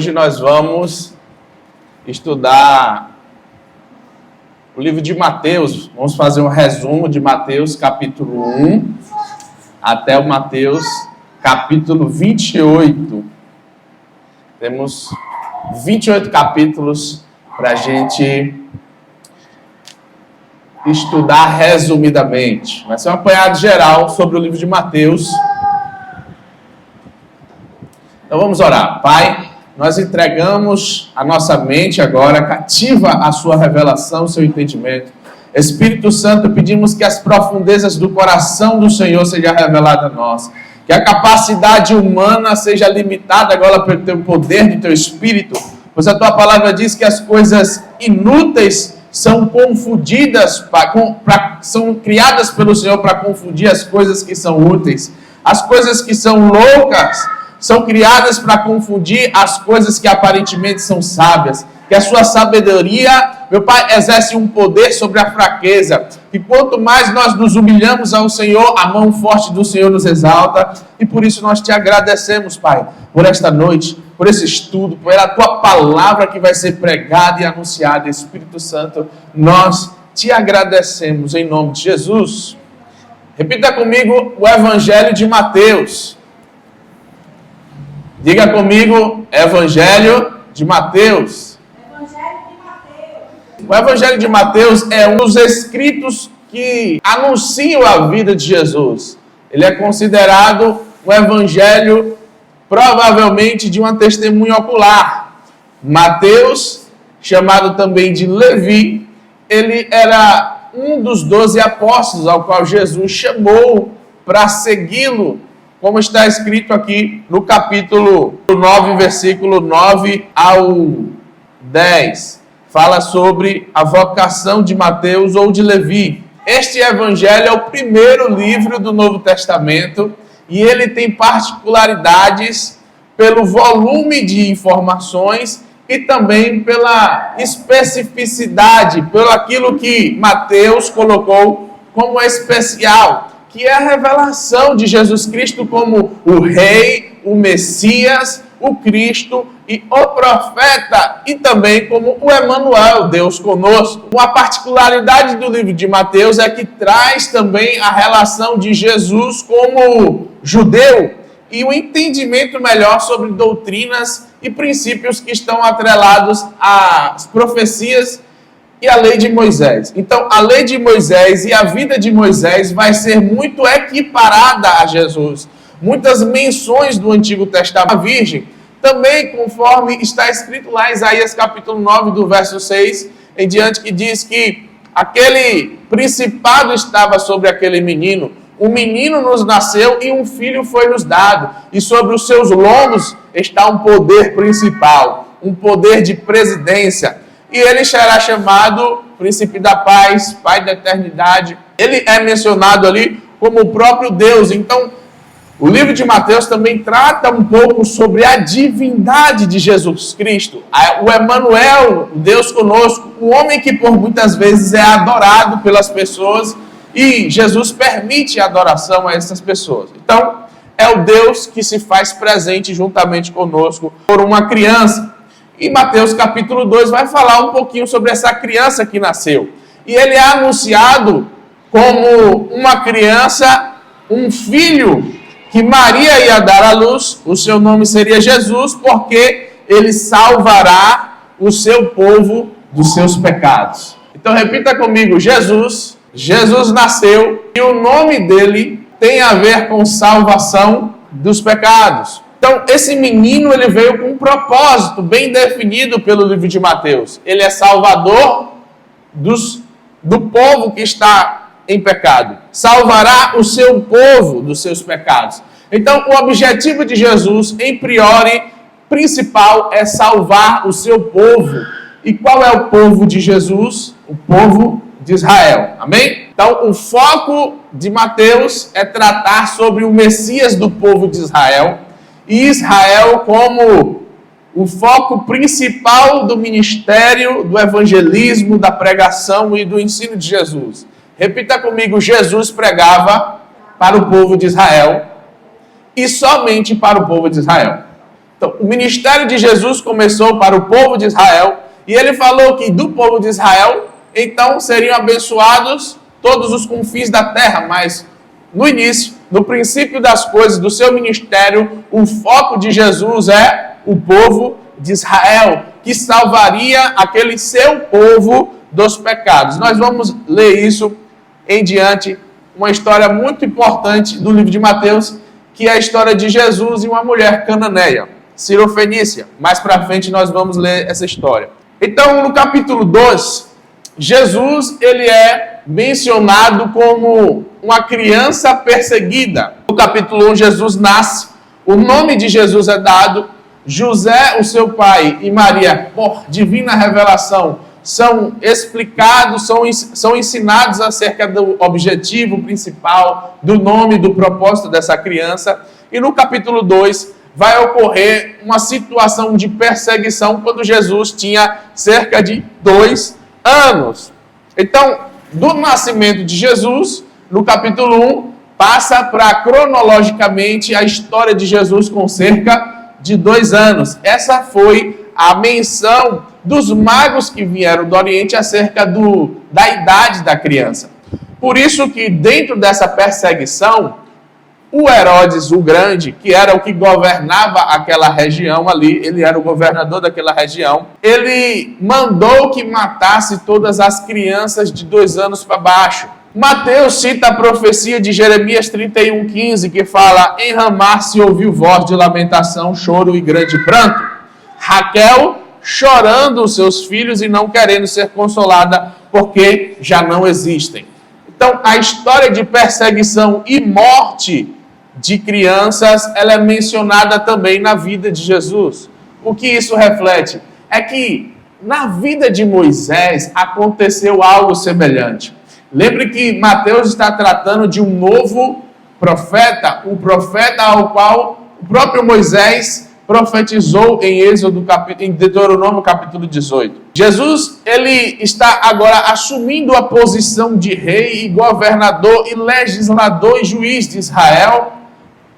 Hoje nós vamos estudar o livro de Mateus. Vamos fazer um resumo de Mateus capítulo 1 até o Mateus capítulo 28. Temos 28 capítulos para a gente estudar resumidamente. Vai ser um apanhado geral sobre o livro de Mateus. Então vamos orar. Pai, nós entregamos a nossa mente agora, cativa a sua revelação, o seu entendimento. Espírito Santo, pedimos que as profundezas do coração do Senhor sejam reveladas a nós. Que a capacidade humana seja limitada agora pelo teu poder do teu Espírito. Pois a tua palavra diz que as coisas inúteis são confundidas, são criadas pelo Senhor para confundir as coisas que são úteis. As coisas que são loucas são criadas para confundir as coisas que aparentemente são sábias. Que a sua sabedoria, meu Pai, exerce um poder sobre a fraqueza. Que quanto mais nós nos humilhamos ao Senhor, a mão forte do Senhor nos exalta. E por isso nós te agradecemos, Pai, por esta noite, por esse estudo, por a tua palavra que vai ser pregada e anunciada. Espírito Santo, nós te agradecemos em nome de Jesus. Repita comigo o Evangelho de Mateus. Diga comigo, Evangelho de Mateus. O Evangelho de Mateus é um dos escritos que anunciam a vida de Jesus. Ele é considerado um evangelho, provavelmente, de uma testemunha ocular. Mateus, chamado também de Levi, ele era um dos 12 apóstolos ao qual Jesus chamou para segui-lo, como está escrito aqui no capítulo 9, versículo 9 ao 10. Fala sobre a vocação de Mateus ou de Levi. Este evangelho é o primeiro livro do Novo Testamento e ele tem particularidades pelo volume de informações e também pela especificidade, pelo aquilo que Mateus colocou como especial, que é a revelação de Jesus Cristo como o Rei, o Messias, o Cristo e o profeta, e também como o Emanuel, Deus conosco. Uma particularidade do livro de Mateus é que traz também a relação de Jesus como judeu e o entendimento melhor sobre doutrinas e princípios que estão atrelados às profecias e a lei de Moisés. Então, a lei de Moisés e a vida de Moisés vai ser muito equiparada a Jesus. Muitas menções do Antigo Testamento, a Virgem, também conforme está escrito lá em Isaías capítulo 9, do verso 6, em diante, que diz que aquele principado estava sobre aquele menino. Um menino nos nasceu e um filho foi nos dado. E sobre os seus lombos está um poder principal, um poder de presidência. E ele será chamado Príncipe da Paz, Pai da Eternidade. Ele é mencionado ali como o próprio Deus. Então, o livro de Mateus também trata um pouco sobre a divindade de Jesus Cristo. O Emanuel, Deus conosco, o homem que por muitas vezes é adorado pelas pessoas e Jesus permite a adoração a essas pessoas. Então, é o Deus que se faz presente juntamente conosco por uma criança. E Mateus capítulo 2 vai falar um pouquinho sobre essa criança que nasceu. E ele é anunciado como uma criança, um filho que Maria ia dar à luz. O seu nome seria Jesus, porque ele salvará o seu povo dos seus pecados. Então repita comigo, Jesus nasceu e o nome dele tem a ver com salvação dos pecados. Então, esse menino, ele veio com um propósito bem definido pelo livro de Mateus. Ele é salvador do povo que está em pecado. Salvará o seu povo dos seus pecados. Então, o objetivo de Jesus, em priori, principal, é salvar o seu povo. E qual é o povo de Jesus? O povo de Israel. Amém? Então, o foco de Mateus é tratar sobre o Messias do povo de Israel. E Israel como o foco principal do ministério, do evangelismo, da pregação e do ensino de Jesus. Repita comigo, Jesus pregava para o povo de Israel e somente para o povo de Israel. Então, o ministério de Jesus começou para o povo de Israel, e ele falou que do povo de Israel, então seriam abençoados todos os confins da terra, mas no início, no princípio das coisas, do seu ministério, o foco de Jesus é o povo de Israel, que salvaria aquele seu povo dos pecados. Nós vamos ler isso em diante, uma história muito importante do livro de Mateus, que é a história de Jesus e uma mulher cananeia, Sirofenícia. Mais para frente nós vamos ler essa história. Então, no capítulo 2, Jesus ele é mencionado como uma criança perseguida. No capítulo 1, Jesus nasce, o nome de Jesus é dado, José, o seu pai, e Maria, por divina revelação, são explicados, são ensinados acerca do objetivo principal, do nome, do propósito dessa criança. E no capítulo 2 vai ocorrer uma situação de perseguição quando Jesus tinha cerca de 2 anos. Então, do nascimento de Jesus, no capítulo 1, passa para cronologicamente a história de Jesus com cerca de 2 anos. Essa foi a menção dos magos que vieram do Oriente acerca da idade da criança. Por isso que dentro dessa perseguição, o Herodes o Grande, que era o que governava aquela região ali, ele era o governador daquela região, ele mandou que matasse todas as crianças de 2 anos para baixo. Mateus cita a profecia de Jeremias 31:15, que fala: em Ramá se ouviu voz de lamentação, choro e grande pranto. Raquel chorando os seus filhos e não querendo ser consolada, porque já não existem. Então, a história de perseguição e morte de crianças, ela é mencionada também na vida de Jesus. O que isso reflete? É que na vida de Moisés aconteceu algo semelhante. Lembre que Mateus está tratando de um novo profeta, um profeta ao qual o próprio Moisés profetizou em em Deuteronômio capítulo 18. Jesus, ele está agora assumindo a posição de rei e governador e legislador e juiz de Israel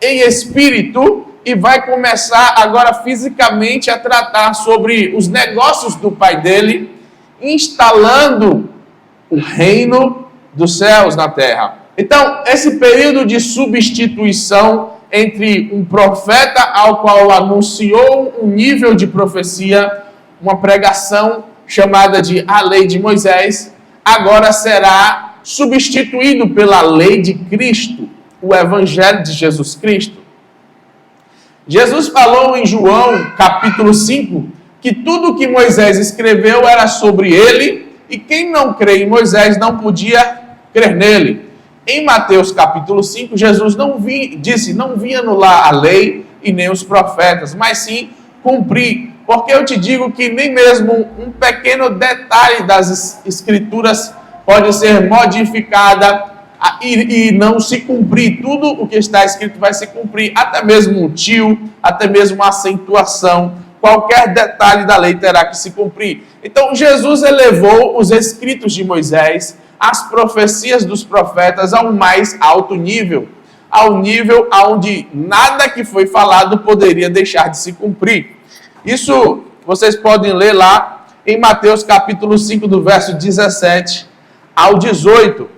em espírito e vai começar agora fisicamente a tratar sobre os negócios do pai dele, instalando o reino dos céus na terra. Então, esse período de substituição entre um profeta ao qual anunciou um nível de profecia, uma pregação chamada de a lei de Moisés, agora será substituído pela lei de Cristo, o evangelho de Jesus Cristo. Jesus falou em João capítulo 5 que tudo que Moisés escreveu era sobre ele e quem não crê em Moisés não podia crer nele. Em Mateus capítulo 5, Jesus disse, não vim anular a lei e nem os profetas, mas sim cumprir. Porque eu te digo que nem mesmo um pequeno detalhe das escrituras pode ser modificada e não se cumprir. Tudo o que está escrito vai se cumprir, até mesmo um tio, até mesmo uma acentuação. Qualquer detalhe da lei terá que se cumprir. Então Jesus elevou os escritos de Moisés, as profecias dos profetas ao mais alto nível, ao nível onde nada que foi falado poderia deixar de se cumprir. Isso vocês podem ler lá em Mateus capítulo 5, do verso 17 ao 18,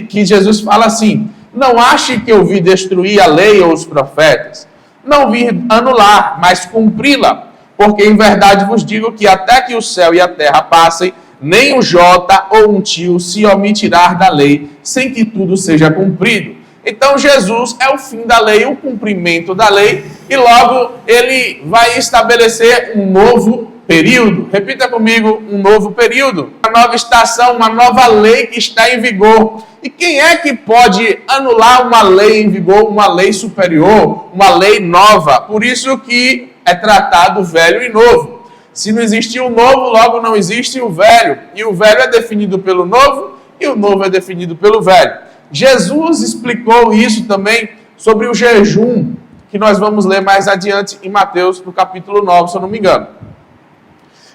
que Jesus fala assim: não ache que eu vim destruir a lei ou os profetas, não vim anular, mas cumpri-la, porque em verdade vos digo que até que o céu e a terra passem, nem um jota ou um tio se omitirá da lei, sem que tudo seja cumprido. Então Jesus é o fim da lei, o cumprimento da lei, e logo ele vai estabelecer um novo período. Repita comigo, um novo período. Uma nova estação, uma nova lei que está em vigor. E quem é que pode anular uma lei em vigor, uma lei superior, uma lei nova? Por isso que é tratado velho e novo. Se não existe o novo, logo não existe o velho. E o velho é definido pelo novo e o novo é definido pelo velho. Jesus explicou isso também sobre o jejum, que nós vamos ler mais adiante em Mateus, no capítulo 9, se eu não me engano.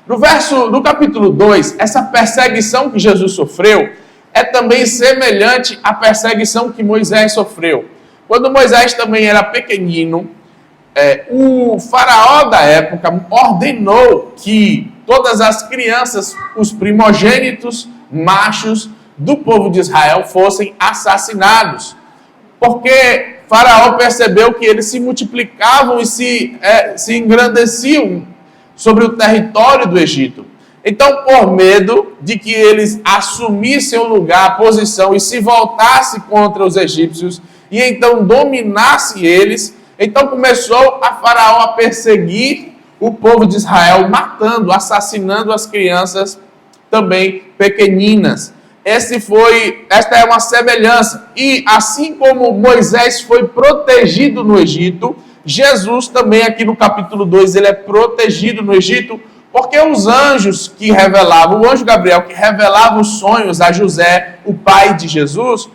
No capítulo 2, essa perseguição que Jesus sofreu é também semelhante à perseguição que Moisés sofreu. Quando Moisés também era pequenino, o faraó da época ordenou que todas as crianças, os primogênitos machos do povo de Israel fossem assassinados. Porque faraó percebeu que eles se multiplicavam e se engrandeciam sobre o território do Egito. Então, por medo de que eles assumissem o lugar, a posição e se voltassem contra os egípcios e então dominasse eles, então começou a faraó a perseguir o povo de Israel, matando, assassinando as crianças também pequeninas. Esta é uma semelhança. E assim como Moisés foi protegido no Egito, Jesus também aqui no capítulo 2, ele é protegido no Egito, porque os anjos que revelavam, o anjo Gabriel que revelava os sonhos a José, o pai de Jesus,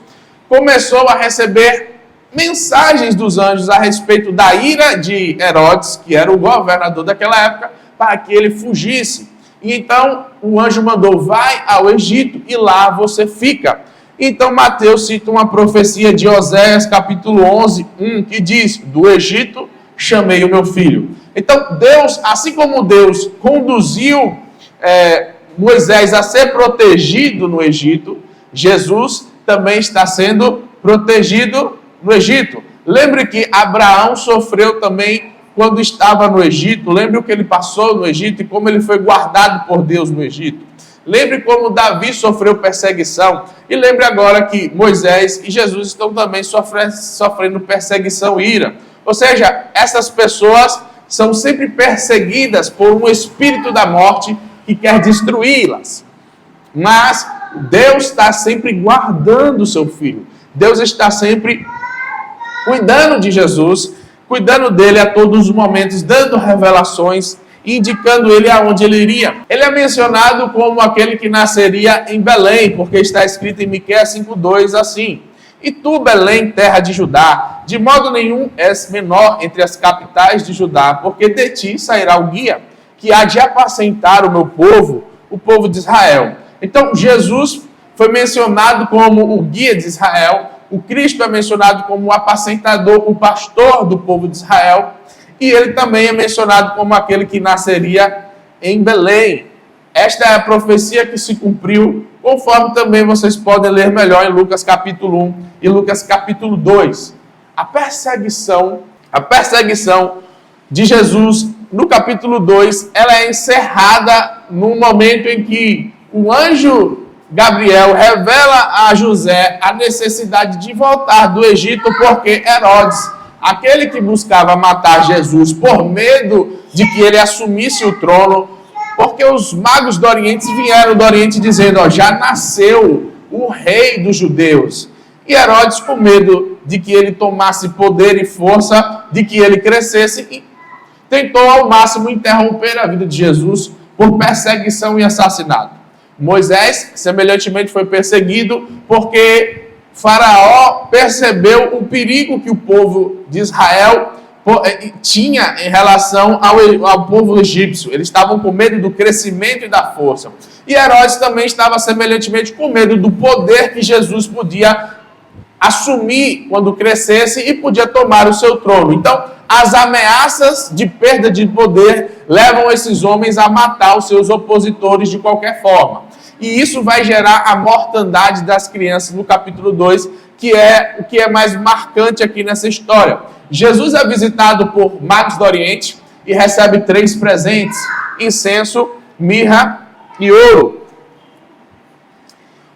começou a receber mensagens dos anjos a respeito da ira de Herodes, que era o governador daquela época, para que ele fugisse. E então o anjo mandou, vai ao Egito e lá você fica. Então Mateus cita uma profecia de Oséias capítulo 11, 1, que diz, do Egito chamei o meu filho. Então Deus, assim como Deus conduziu Moisés a ser protegido no Egito, Jesus também está sendo protegido no Egito. Lembre que Abraão sofreu também quando estava no Egito. Lembre o que ele passou no Egito e como ele foi guardado por Deus no Egito. Lembre como Davi sofreu perseguição. E lembre agora que Moisés e Jesus estão também sofrendo perseguição e ira. Ou seja, essas pessoas são sempre perseguidas por um espírito da morte que quer destruí-las. Mas Deus está sempre guardando o seu filho. Deus está sempre cuidando de Jesus, cuidando dele a todos os momentos, dando revelações, indicando ele aonde ele iria. Ele é mencionado como aquele que nasceria em Belém, porque está escrito em Miqueias 5:2 assim: e tu, Belém, terra de Judá, de modo nenhum és menor entre as capitais de Judá, porque de ti sairá o guia, que há de apacentar o povo de Israel. Então, Jesus foi mencionado como o guia de Israel, o Cristo é mencionado como o apacentador, o pastor do povo de Israel, e ele também é mencionado como aquele que nasceria em Belém. Esta é a profecia que se cumpriu, conforme também vocês podem ler melhor em Lucas capítulo 1 e Lucas capítulo 2. A perseguição de Jesus no capítulo 2, ela é encerrada no momento em que o anjo Gabriel revela a José a necessidade de voltar do Egito, porque Herodes, aquele que buscava matar Jesus por medo de que ele assumisse o trono, porque os magos do Oriente vieram do Oriente dizendo, já nasceu o rei dos judeus. E Herodes, com medo de que ele tomasse poder e força, de que ele crescesse, tentou ao máximo interromper a vida de Jesus por perseguição e assassinato. Moisés, semelhantemente, foi perseguido porque Faraó percebeu o perigo que o povo de Israel tinha em relação ao povo egípcio. Eles estavam com medo do crescimento e da força. E Herodes também estava semelhantemente com medo do poder que Jesus podia assumir quando crescesse e podia tomar o seu trono. Então, as ameaças de perda de poder levam esses homens a matar os seus opositores de qualquer forma. E isso vai gerar a mortandade das crianças no capítulo 2, que é o que é mais marcante aqui nessa história. Jesus é visitado por magos do Oriente e recebe 3 presentes: incenso, mirra e ouro.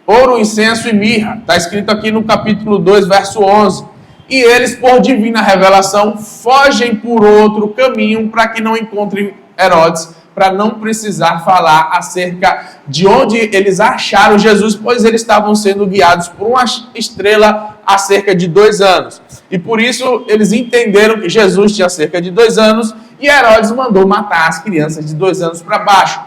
Ouro, incenso e mirra. Está escrito aqui no capítulo 2, verso 11. E eles, por divina revelação, fogem por outro caminho para que não encontrem Herodes, para não precisar falar acerca de onde eles acharam Jesus, pois eles estavam sendo guiados por uma estrela há cerca de 2 anos. E por isso eles entenderam que Jesus tinha cerca de 2 anos e Herodes mandou matar as crianças de 2 anos para baixo.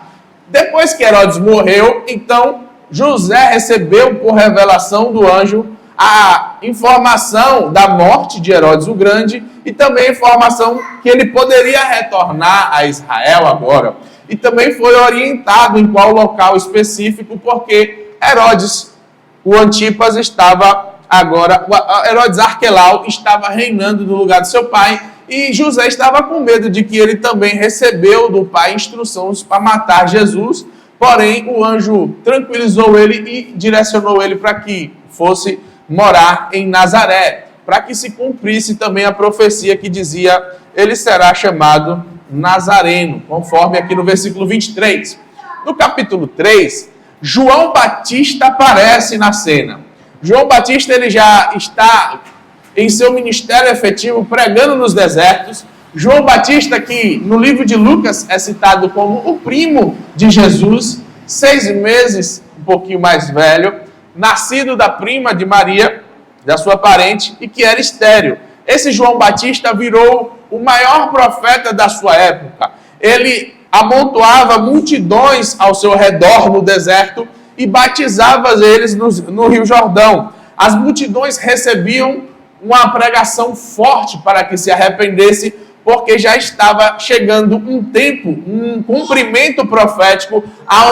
Depois que Herodes morreu, então José recebeu por revelação do anjo a informação da morte de Herodes o Grande e também a informação que ele poderia retornar a Israel agora. E também foi orientado em qual local específico, porque Herodes, o Antipas, estava agora, Herodes Arquelau estava reinando no lugar de seu pai, e José estava com medo de que ele também recebeu do pai instruções para matar Jesus, porém o anjo tranquilizou ele e direcionou ele para que fosse morar em Nazaré, para que se cumprisse também a profecia que dizia: ele será chamado Nazareno, conforme aqui no versículo 23. No capítulo 3, João Batista aparece na cena. João Batista ele já está em seu ministério efetivo pregando nos desertos. João Batista, que no livro de Lucas é citado como o primo de Jesus, 6 meses, um pouquinho mais velho, nascido da prima de Maria, da sua parente, e que era estéril. Esse João Batista virou o maior profeta da sua época. Ele amontoava multidões ao seu redor no deserto e batizava eles no Rio Jordão. As multidões recebiam uma pregação forte para que se arrependesse, porque já estava chegando um tempo, um cumprimento profético,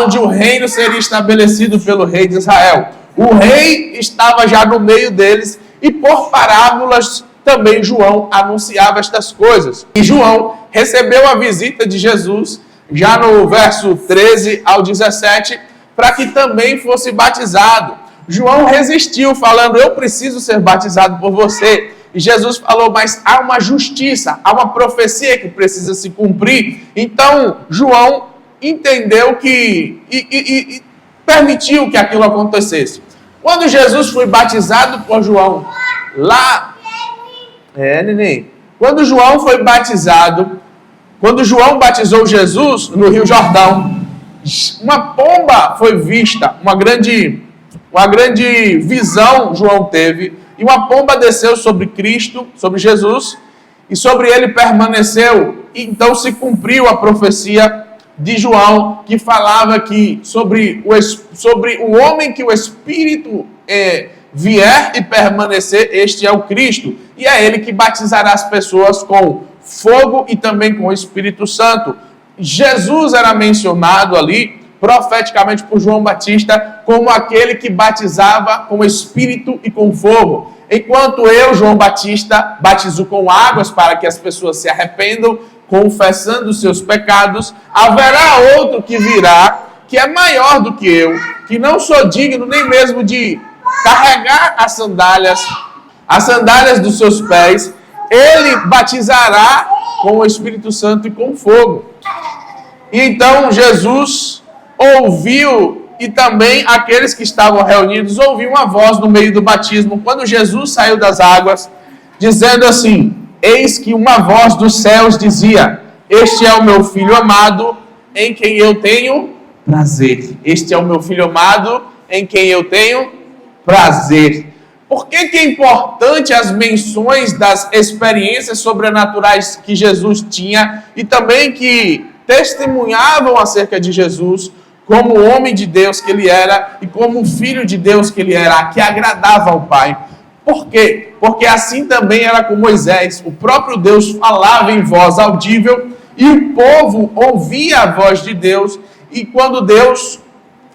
onde o reino seria estabelecido pelo rei de Israel. O rei estava já no meio deles e por parábolas também João anunciava estas coisas. E João recebeu a visita de Jesus, já no verso 13 ao 17, para que também fosse batizado. João resistiu, falando: eu preciso ser batizado por você. E Jesus falou: mas há uma justiça, há uma profecia que precisa se cumprir. Então, João entendeu que e permitiu que aquilo acontecesse. Quando Jesus foi batizado por João, quando João foi batizado, quando João batizou Jesus no Rio Jordão, uma pomba foi vista, uma grande visão João teve, e uma pomba desceu sobre Cristo, sobre Jesus, e sobre ele permaneceu. E então se cumpriu a profecia de João, que falava que sobre o homem que o Espírito vier e permanecer, este é o Cristo. E é ele que batizará as pessoas com fogo e também com o Espírito Santo. Jesus era mencionado ali profeticamente por João Batista como aquele que batizava com Espírito e com fogo. Enquanto eu, João Batista, batizo com águas para que as pessoas se arrependam, confessando os seus pecados, haverá outro que virá, que é maior do que eu, que não sou digno nem mesmo de carregar as sandálias dos seus pés. Ele batizará com o Espírito Santo e com fogo. E então Jesus ouviu, e também aqueles que estavam reunidos ouviram uma voz no meio do batismo, quando Jesus saiu das águas, dizendo assim: eis que uma voz dos céus dizia: este é o meu filho amado, em quem eu tenho prazer. Este é o meu filho amado, em quem eu tenho prazer. Por que é importante as menções das experiências sobrenaturais que Jesus tinha e também que testemunhavam acerca de Jesus como o homem de Deus que ele era e como o filho de Deus que ele era, que agradava ao Pai? Por quê? Porque assim também era com Moisés. O próprio Deus falava em voz audível e o povo ouvia a voz de Deus, e quando Deus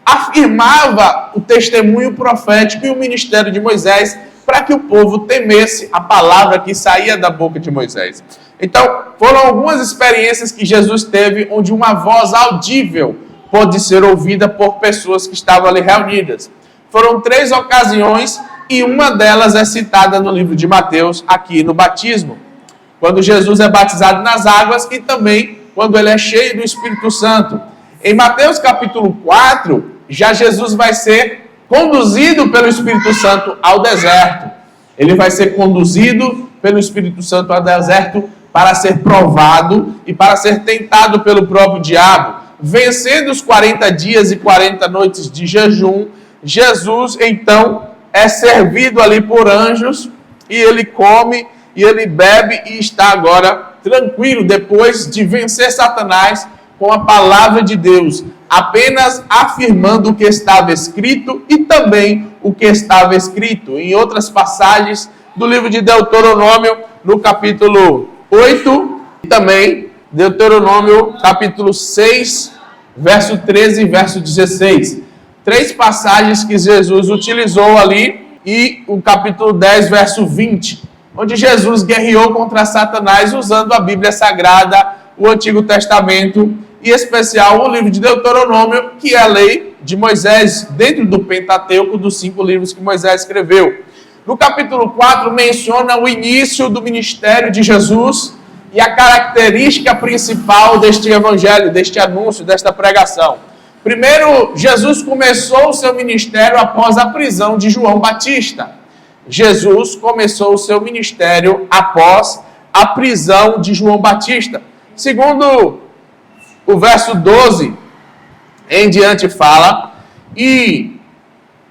afirmava o testemunho profético e o ministério de Moisés, para que o povo temesse a palavra que saía da boca de Moisés. Então, foram algumas experiências que Jesus teve, onde uma voz audível pôde ser ouvida por pessoas que estavam ali reunidas. Foram 3 ocasiões, e uma delas é citada no livro de Mateus, aqui no batismo, quando Jesus é batizado nas águas e também quando ele é cheio do Espírito Santo. Em Mateus capítulo 4, já Jesus vai ser conduzido pelo Espírito Santo ao deserto. Ele vai ser conduzido pelo Espírito Santo ao deserto para ser provado e para ser tentado pelo próprio diabo. Vencendo os 40 dias e 40 noites de jejum, Jesus então é servido ali por anjos, e ele come e ele bebe e está agora tranquilo, depois de vencer Satanás com a palavra de Deus, apenas afirmando o que estava escrito e também o que estava escrito. Em outras passagens do livro de Deuteronômio, no capítulo 8, e também Deuteronômio capítulo 6, verso 13 e verso 16. 3 passagens que Jesus utilizou ali, e o capítulo 10, verso 20. onde Jesus guerreou contra Satanás usando a Bíblia Sagrada, o Antigo Testamento, e em especial o livro de Deuteronômio, que é a lei de Moisés, dentro do Pentateuco, dos 5 livros que Moisés escreveu. No capítulo 4, menciona o início do ministério de Jesus e a característica principal deste evangelho, deste anúncio, desta pregação. Primeiro, Jesus começou o seu ministério após a prisão de João Batista. Jesus começou o seu ministério após a prisão de João Batista. Segundo o verso 12 em diante fala, e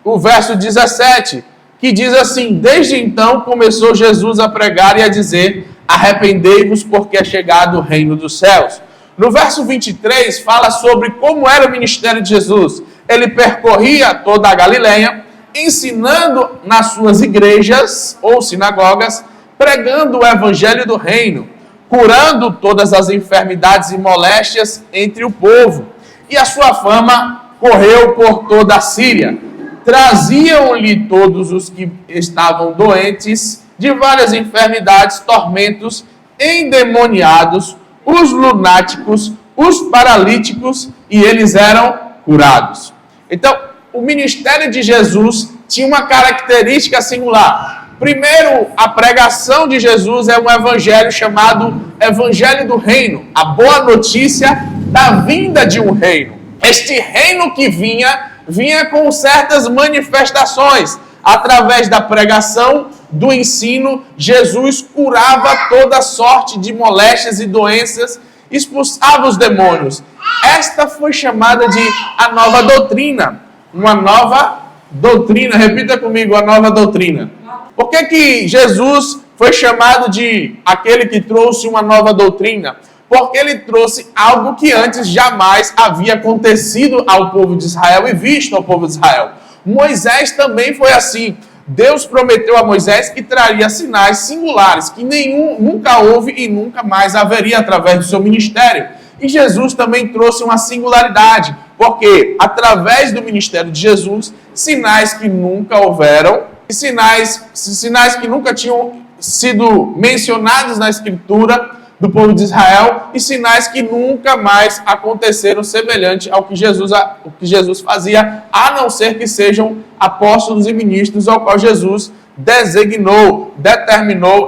o verso 17, que diz assim: desde então começou Jesus a pregar e a dizer: arrependei-vos, porque é chegado o reino dos céus. No verso 23 fala sobre como era o ministério de Jesus. Ele percorria toda a Galileia, ensinando nas suas igrejas ou sinagogas, pregando o evangelho do reino, curando todas as enfermidades e moléstias entre o povo. E a sua fama correu por toda a Síria. Traziam-lhe todos os que estavam doentes de várias enfermidades, tormentos, endemoniados, os lunáticos, os paralíticos, e eles eram curados. Então, o ministério de Jesus tinha uma característica singular. Primeiro, a pregação de Jesus é um evangelho chamado Evangelho do Reino, a boa notícia da vinda de um reino. Este reino que vinha com certas manifestações. Através da pregação, do ensino, Jesus curava toda sorte de moléstias e doenças, expulsava os demônios. Esta foi chamada de a nova doutrina. Uma nova doutrina, repita comigo, a nova doutrina. Por que Jesus foi chamado de aquele que trouxe uma nova doutrina? Porque ele trouxe algo que antes jamais havia acontecido ao povo de Israel e visto ao povo de Israel. Moisés também foi assim. Deus prometeu a Moisés que traria sinais singulares, que nunca houve e nunca mais haveria através do seu ministério. E Jesus também trouxe uma singularidade, porque através do ministério de Jesus, sinais que nunca houveram, sinais que nunca tinham sido mencionados na Escritura do povo de Israel, e sinais que nunca mais aconteceram semelhante ao que Jesus fazia, a não ser que sejam apóstolos e ministros ao qual Jesus determinou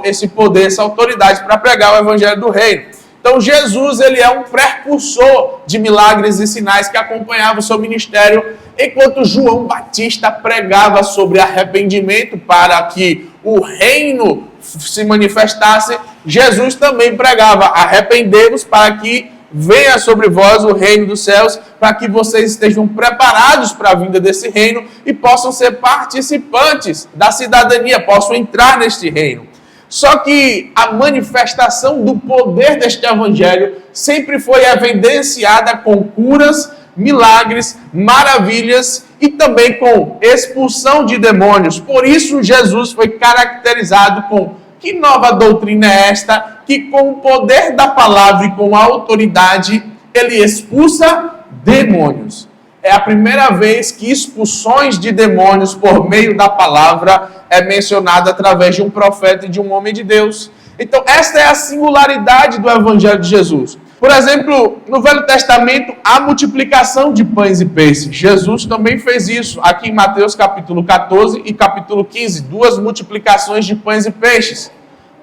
esse poder, essa autoridade para pregar o evangelho do reino. Então Jesus, ele é um precursor de milagres e sinais que acompanhavam o seu ministério, enquanto João Batista pregava sobre arrependimento para que o reino se manifestasse. Jesus também pregava: arrependei-vos para que venha sobre vós o reino dos céus, para que vocês estejam preparados para a vinda desse reino e possam ser participantes da cidadania, possam entrar neste reino. Só que a manifestação do poder deste evangelho sempre foi evidenciada com curas, milagres, maravilhas e também com expulsão de demônios. Por isso Jesus foi caracterizado com: que nova doutrina é esta, que com o poder da palavra e com a autoridade ele expulsa demônios. É a primeira vez que expulsões de demônios por meio da palavra é mencionada através de um profeta e de um homem de Deus. Então esta é a singularidade do evangelho de Jesus. Por exemplo, no Velho Testamento, há multiplicação de pães e peixes. Jesus também fez isso, aqui em Mateus capítulo 14 e capítulo 15, 2 multiplicações de pães e peixes.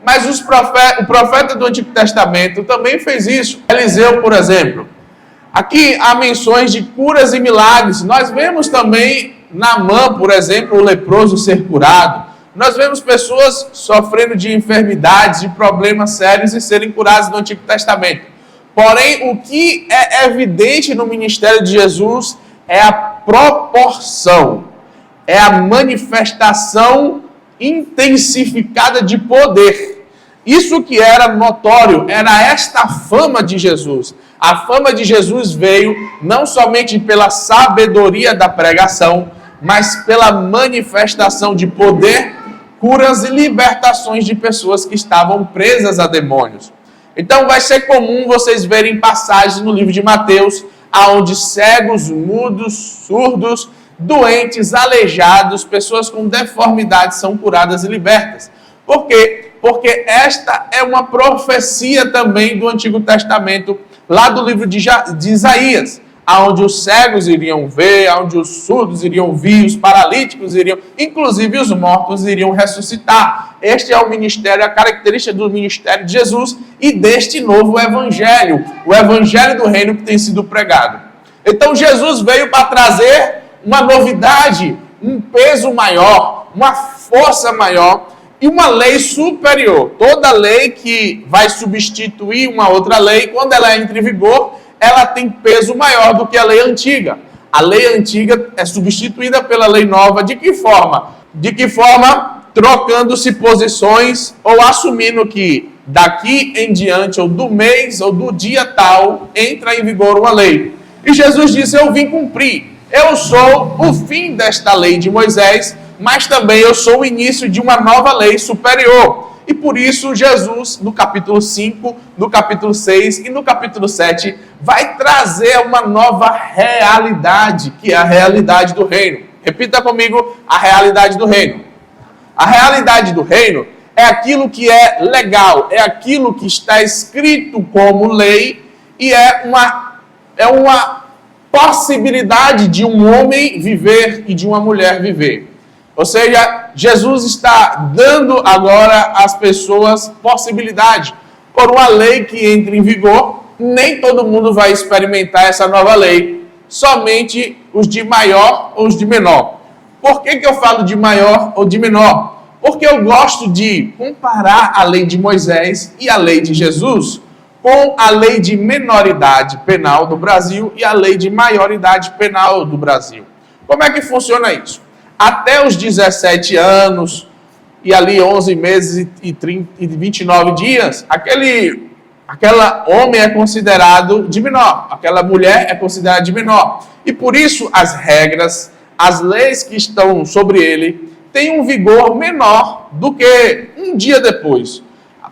Mas o profeta do Antigo Testamento também fez isso. Eliseu, por exemplo. Aqui há menções de curas e milagres. Nós vemos também Naamã, por exemplo, o leproso ser curado. Nós vemos pessoas sofrendo de enfermidades, de problemas sérios e serem curadas no Antigo Testamento. Porém, o que é evidente no ministério de Jesus é a proporção, é a manifestação intensificada de poder. Isso que era notório, era esta fama de Jesus. A fama de Jesus veio não somente pela sabedoria da pregação, mas pela manifestação de poder, curas e libertações de pessoas que estavam presas a demônios. Então vai ser comum vocês verem passagens no livro de Mateus, onde cegos, mudos, surdos, doentes, aleijados, pessoas com deformidades são curadas e libertas. Por quê? Porque esta é uma profecia também do Antigo Testamento, lá do livro de Isaías, onde os cegos iriam ver, onde os surdos iriam ouvir, os paralíticos iriam, inclusive os mortos iriam ressuscitar. Este é o ministério, a característica do ministério de Jesus e deste novo evangelho, o evangelho do reino que tem sido pregado. Então Jesus veio para trazer uma novidade, um peso maior, uma força maior e uma lei superior. Toda lei que vai substituir uma outra lei, quando ela entra em vigor, ela tem peso maior do que a lei antiga. A lei antiga é substituída pela lei nova. De que forma? De que forma? Trocando-se posições ou assumindo que daqui em diante, ou do mês, ou do dia tal, entra em vigor uma lei. E Jesus disse, eu vim cumprir. Eu sou o fim desta lei de Moisés, mas também eu sou o início de uma nova lei superior. E por isso Jesus, no capítulo 5, no capítulo 6 e no capítulo 7, vai trazer uma nova realidade, que é a realidade do reino. Repita comigo, a realidade do reino. A realidade do reino é aquilo que é legal, é aquilo que está escrito como lei e é uma possibilidade de um homem viver e de uma mulher viver. Ou seja, Jesus está dando agora às pessoas possibilidade. Por uma lei que entra em vigor, nem todo mundo vai experimentar essa nova lei. Somente os de maior ou os de menor. Por que eu falo de maior ou de menor? Porque eu gosto de comparar a lei de Moisés e a lei de Jesus com a lei de menoridade penal do Brasil e a lei de maioridade penal do Brasil. Como é que funciona isso? Até os 17 anos e ali 11 meses e 29 dias, aquela homem é considerado de menor, aquela mulher é considerada de menor. E por isso as regras, as leis que estão sobre ele, têm um vigor menor do que um dia depois.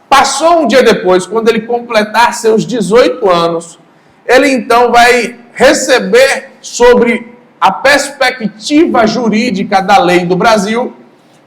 Passou um dia depois, quando ele completar seus 18 anos, ele então vai receber sobre a perspectiva jurídica da lei do Brasil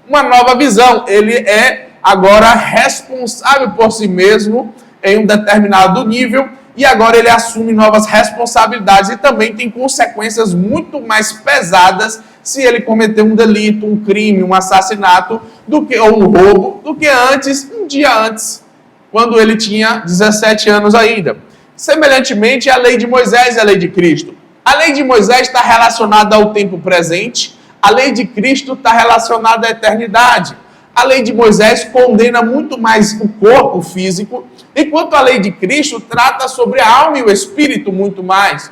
uma nova visão. Ele é agora responsável por si mesmo em um determinado nível e agora ele assume novas responsabilidades e também tem consequências muito mais pesadas se ele cometer um delito, um crime, um assassinato ou um roubo do que antes, um dia antes, quando ele tinha 17 anos ainda. Semelhantemente, a lei de Moisés e a lei de Cristo. A lei de Moisés está relacionada ao tempo presente, a lei de Cristo está relacionada à eternidade. A lei de Moisés condena muito mais o corpo físico, enquanto a lei de Cristo trata sobre a alma e o espírito muito mais.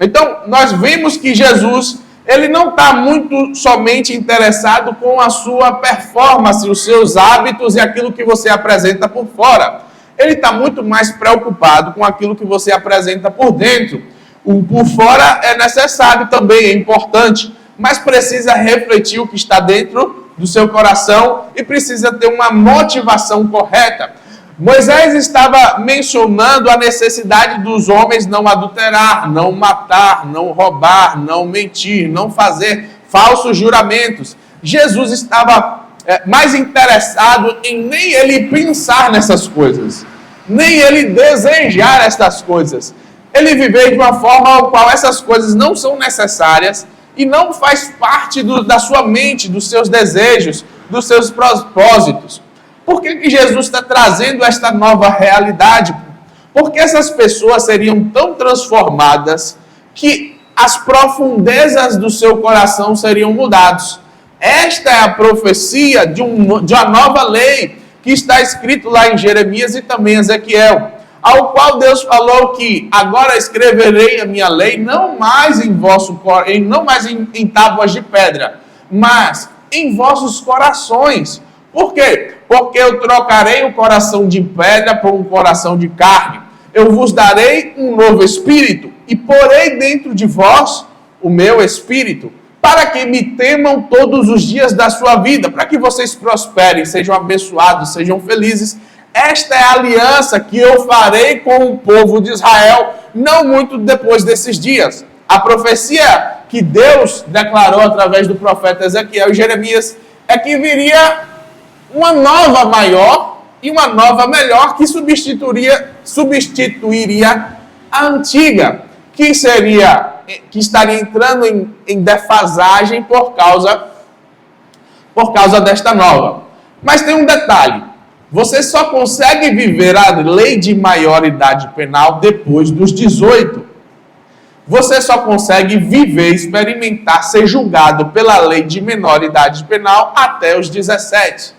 Então, nós vemos que Jesus, ele não está muito somente interessado com a sua performance, os seus hábitos e aquilo que você apresenta por fora. Ele está muito mais preocupado com aquilo que você apresenta por dentro. O por fora é necessário também, é importante, mas precisa refletir o que está dentro do seu coração e precisa ter uma motivação correta. Moisés estava mencionando a necessidade dos homens não adulterar, não matar, não roubar, não mentir, não fazer falsos juramentos. Jesus estava mais interessado em nem ele pensar nessas coisas, nem ele desejar essas coisas. Ele viver de uma forma ao qual essas coisas não são necessárias e não faz parte da sua mente, dos seus desejos, dos seus propósitos. Por que Jesus está trazendo esta nova realidade? Porque essas pessoas seriam tão transformadas que as profundezas do seu coração seriam mudadas. Esta é a profecia de uma nova lei que está escrito lá em Jeremias e também em Ezequiel, ao qual Deus falou que agora escreverei a minha lei não mais em tábuas de pedra, mas em vossos corações. Por quê? Porque eu trocarei o coração de pedra por um coração de carne. Eu vos darei um novo espírito e porei dentro de vós o meu espírito, para que me temam todos os dias da sua vida, para que vocês prosperem, sejam abençoados, sejam felizes. Esta é a aliança que eu farei com o povo de Israel, não muito depois desses dias. A profecia que Deus declarou através do profeta Ezequiel e Jeremias é que viria uma nova maior e uma nova melhor que substituiria a antiga, que estaria entrando em defasagem por causa desta nova. Mas tem um detalhe: você só consegue viver a lei de maioridade penal depois dos 18. Você só consegue viver, experimentar, ser julgado pela lei de menoridade penal até os 17.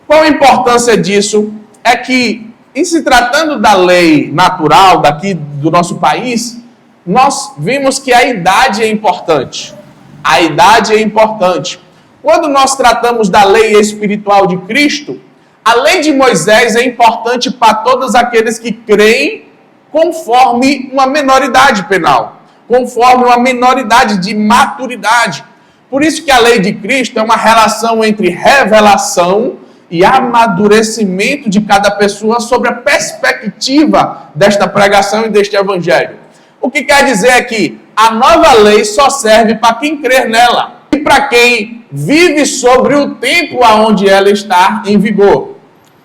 Qual a importância disso? É que, em se tratando da lei natural daqui do nosso país, nós vimos que a idade é importante. A idade é importante. Quando nós tratamos da lei espiritual de Cristo, a lei de Moisés é importante para todos aqueles que creem conforme uma menoridade penal, conforme uma menoridade de maturidade. Por isso que a lei de Cristo é uma relação entre revelação e amadurecimento de cada pessoa sobre a perspectiva desta pregação e deste evangelho. O que quer dizer é que a nova lei só serve para quem crer nela e para quem vive sobre o tempo aonde ela está em vigor.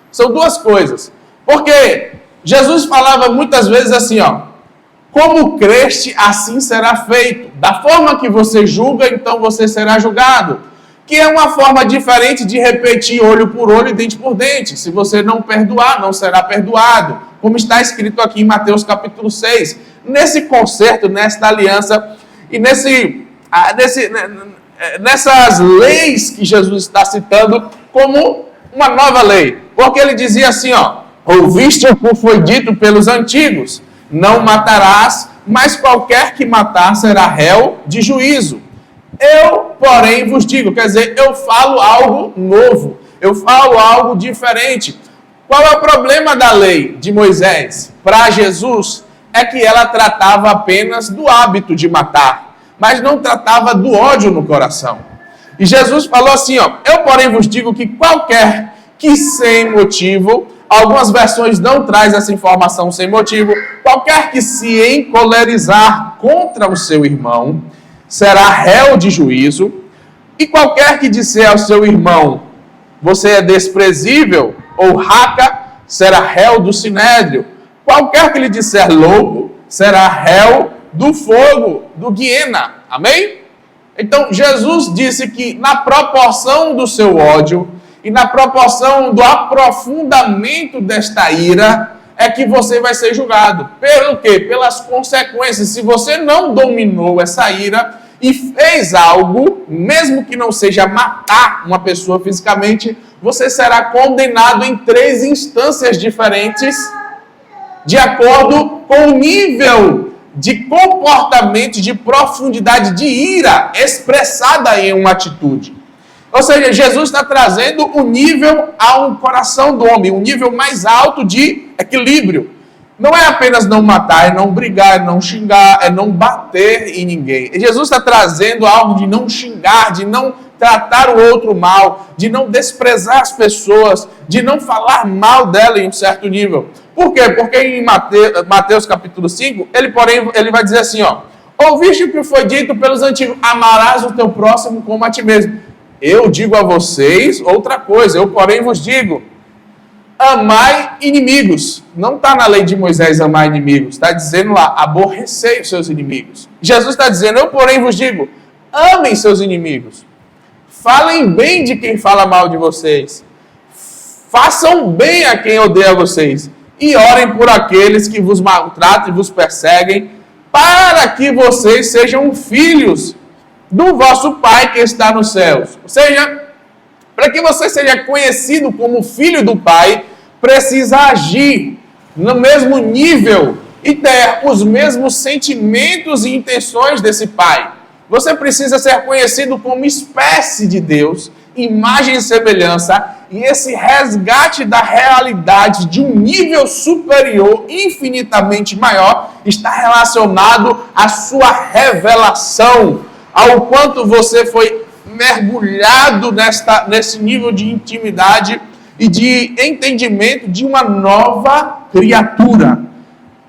São duas coisas. Porque Jesus falava muitas vezes assim, como creste, assim será feito. Da forma que você julga, então você será julgado. Que é uma forma diferente de repetir olho por olho e dente por dente. Se você não perdoar, não será perdoado. Como está escrito aqui em Mateus capítulo 6. Nesse concerto, nesta aliança e nessas leis que Jesus está citando como uma nova lei. Porque ele dizia assim, ouviste o que foi dito pelos antigos, não matarás, mas qualquer que matar será réu de juízo. Eu, porém, vos digo, quer dizer, eu falo algo novo, eu falo algo diferente. Qual é o problema da lei de Moisés? Para Jesus, é que ela tratava apenas do hábito de matar, mas não tratava do ódio no coração. E Jesus falou assim, eu, porém, vos digo que qualquer que sem motivo, algumas versões não traz essa informação sem motivo, qualquer que se encolerizar contra o seu irmão, será réu de juízo, e qualquer que disser ao seu irmão, você é desprezível, ou raca, será réu do sinédrio. Qualquer que lhe disser louco, será réu do fogo, do guiena. Amém? Então, Jesus disse que na proporção do seu ódio e na proporção do aprofundamento desta ira, é que você vai ser julgado. Pelo quê? Pelas consequências. Se você não dominou essa ira e fez algo, mesmo que não seja matar uma pessoa fisicamente, você será condenado em 3 instâncias diferentes, de acordo com o nível de comportamento, de profundidade de ira expressada em uma atitude. Ou seja, Jesus está trazendo o nível ao coração do homem, um nível mais alto de equilíbrio. Não é apenas não matar, é não brigar, é não xingar, é não bater em ninguém. Jesus está trazendo algo de não xingar, de não tratar o outro mal, de não desprezar as pessoas, de não falar mal dela em um certo nível. Por quê? Porque em Mateus capítulo 5, ele vai dizer assim, ouviste o que foi dito pelos antigos, amarás o teu próximo como a ti mesmo. Eu digo a vocês outra coisa, eu porém vos digo, amai inimigos. Não está na lei de Moisés amar inimigos, está dizendo lá, aborrecei os seus inimigos. Jesus está dizendo, eu porém vos digo, amem seus inimigos. Falem bem de quem fala mal de vocês. Façam bem a quem odeia vocês. E orem por aqueles que vos maltratam e vos perseguem, para que vocês sejam filhos do vosso Pai que está nos céus. Ou seja, para que você seja conhecido como filho do Pai, precisa agir no mesmo nível e ter os mesmos sentimentos e intenções desse Pai. Você precisa ser conhecido como espécie de Deus, imagem e semelhança, e esse resgate da realidade de um nível superior, infinitamente maior, está relacionado à sua revelação, ao quanto você foi mergulhado nesse nível de intimidade e de entendimento de uma nova criatura.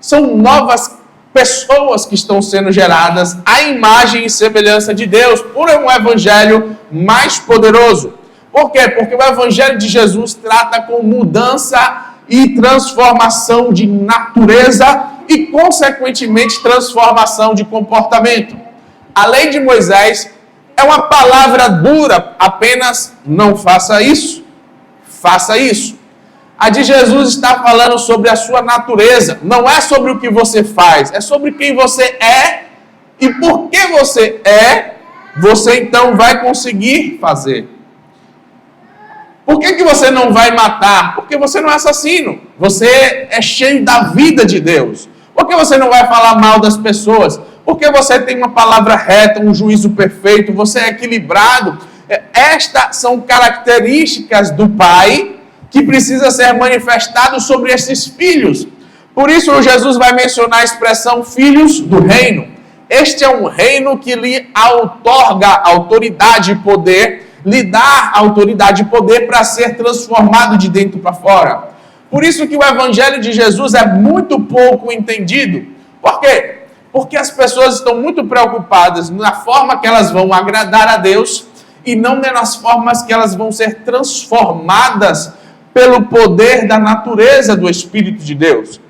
São novas pessoas que estão sendo geradas à imagem e semelhança de Deus por um evangelho mais poderoso. Por quê? Porque o Evangelho de Jesus trata com mudança e transformação de natureza e, consequentemente, transformação de comportamento. A lei de Moisés é uma palavra dura, apenas não faça isso, faça isso. A de Jesus está falando sobre a sua natureza, não é sobre o que você faz, é sobre quem você é e por que você é, você então vai conseguir fazer. Por que você não vai matar? Porque você não é assassino. Você é cheio da vida de Deus. Por que você não vai falar mal das pessoas? Porque você tem uma palavra reta, um juízo perfeito, você é equilibrado. Estas são características do Pai que precisa ser manifestado sobre esses filhos. Por isso Jesus vai mencionar a expressão filhos do reino. Este é um reino que lhe outorga autoridade e poder, lhe dá autoridade e poder para ser transformado de dentro para fora. Por isso que o Evangelho de Jesus é muito pouco entendido. Por quê? Porque as pessoas estão muito preocupadas na forma que elas vão agradar a Deus e não nas formas que elas vão ser transformadas pelo poder da natureza do Espírito de Deus.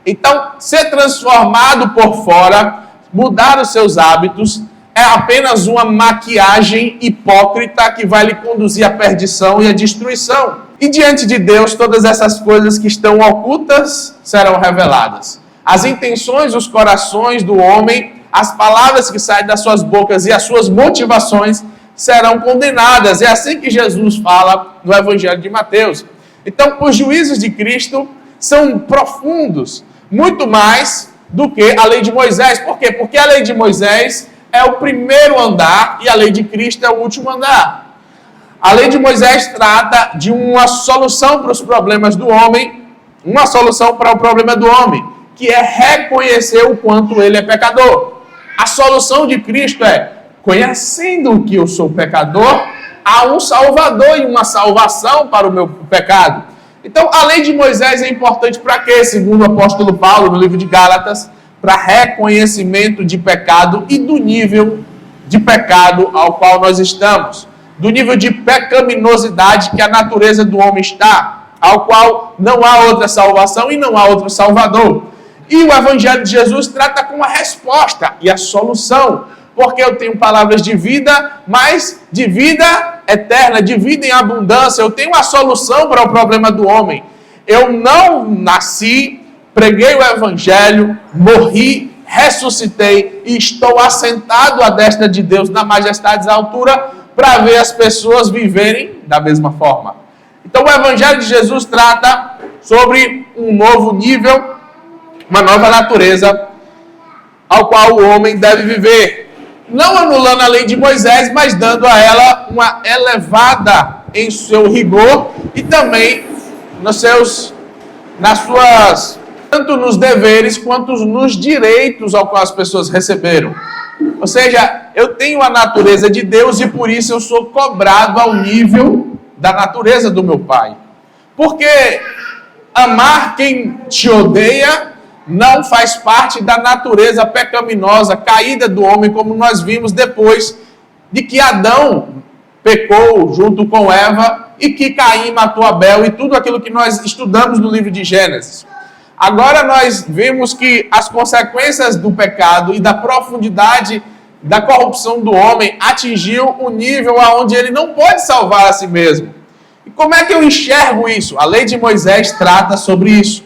Então, ser transformado por fora, mudar os seus hábitos, é apenas uma maquiagem hipócrita que vai lhe conduzir à perdição e à destruição. E diante de Deus, todas essas coisas que estão ocultas serão reveladas. As intenções, os corações do homem, as palavras que saem das suas bocas e as suas motivações serão condenadas. É assim que Jesus fala no Evangelho de Mateus. Então, os juízos de Cristo são profundos, muito mais do que a lei de Moisés. Por quê? Porque a lei de Moisés é o primeiro andar e a lei de Cristo é o último andar. A lei de Moisés trata de uma solução para os problemas do homem, uma solução para o problema do homem, que é reconhecer o quanto ele é pecador. A solução de Cristo é, conhecendo que eu sou pecador, há um Salvador e uma salvação para o meu pecado. Então, a lei de Moisés é importante para quê? Segundo o apóstolo Paulo, no livro de Gálatas, para reconhecimento de pecado e do nível de pecado ao qual nós estamos. Do nível de pecaminosidade que a natureza do homem está, ao qual não há outra salvação e não há outro Salvador. E o Evangelho de Jesus trata com a resposta e a solução, porque eu tenho palavras de vida, mas de vida eterna, de vida em abundância. Eu tenho a solução para o problema do homem. Eu não nasci, preguei o Evangelho, morri, ressuscitei e estou assentado à destra de Deus na majestade da altura para ver as pessoas viverem da mesma forma. Então o Evangelho de Jesus trata sobre um novo nível, uma nova natureza ao qual o homem deve viver. Não anulando a lei de Moisés, mas dando a ela uma elevada em seu rigor e também tanto nos deveres quanto nos direitos ao qual as pessoas receberam. Ou seja, eu tenho a natureza de Deus e por isso eu sou cobrado ao nível da natureza do meu Pai. Porque amar quem te odeia não faz parte da natureza pecaminosa, caída do homem, como nós vimos depois de que Adão pecou junto com Eva e que Caim matou Abel e tudo aquilo que nós estudamos no livro de Gênesis. Agora nós vemos que as consequências do pecado e da profundidade da corrupção do homem atingiu um nível onde ele não pode salvar a si mesmo. E como é que eu enxergo isso? A lei de Moisés trata sobre isso.